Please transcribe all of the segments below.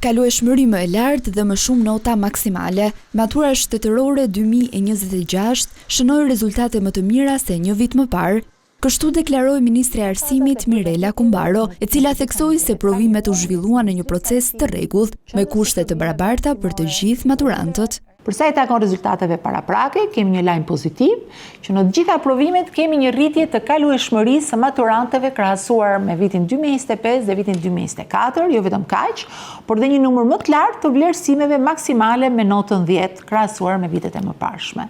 Kalueshmëri më e lartë dhe më shumë nota maksimale, matura shtetërore 2026 shënoi rezultate më të mira se një vit më parë, kështu deklaroi Ministri e Arsimit Mirela Kumbaro, e cila theksoi se provimet u zhvilluan në një proces të rregullt, me kushte të barabarta për të gjithë maturantët. Përsa i takon rezultateve paraprake, kemi një lajm pozitiv, që në të gjitha provimet kemi një rritje të kalueshmërisë së maturantëve krahasuar me vitin 2025 dhe vitin 2024, jo vetëm kaq, por dhe një numër më të lartë të vlerësimeve maksimale me notën 10 krahasuar me vitet e mëparshme.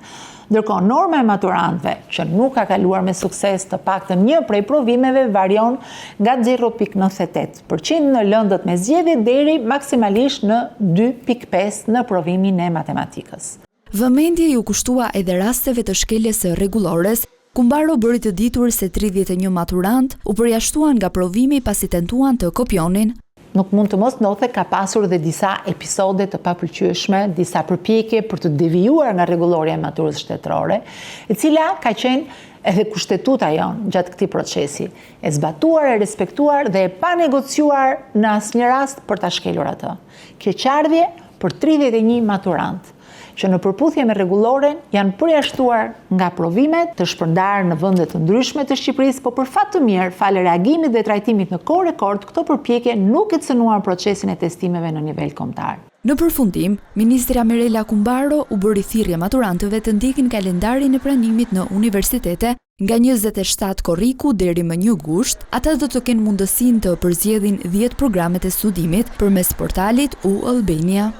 Ndërkohë, norma e maturantëve që nuk ka kaluar me sukses të paktën një prej provimeve varion nga 0.98% në lëndët me zgjedhje deri maksimalisht në 2.5 në provimin e matematikës. Vëmendje ju kushtua edhe rasteve të shkeljes së rregullores. Kumbaro bëri të ditur se 31 maturant u përjashtuan nga provimi pasi tentuan të kopjonin. Nuk mund të mos ndodhe, ka pasur dhe disa episode të papëlqyeshme, disa përpjekje për të devijuar nga rregullorja e maturës shtetërore, e cila ka qenë edhe kushtetuta jonë gjatë këtij procesi, e zbatuar, e respektuar dhe e pa negociuar në asnjë rast për ta shkelur atë. Keqardhje për 31 maturant, që në përputhje me rregulloren janë përjashtuar nga provimet të shpërndarë në vende të ndryshme të Shqipërisë, por për fat të mirë, falë reagimit dhe trajtimit në kohë rekord, këto përpjekje nuk e cënuan procesin e testimeve në nivel kombëtar. Në përfundim, Ministra Mirela Kumbaro u bëri thirrje maturantëve të ndjekin kalendarin e pranimit në universitete. Nga 27 korriku deri më 1 gusht, ata do të kenë mundësinë të përzgjedhin 10 programet e studimit përmes portalit U Albania.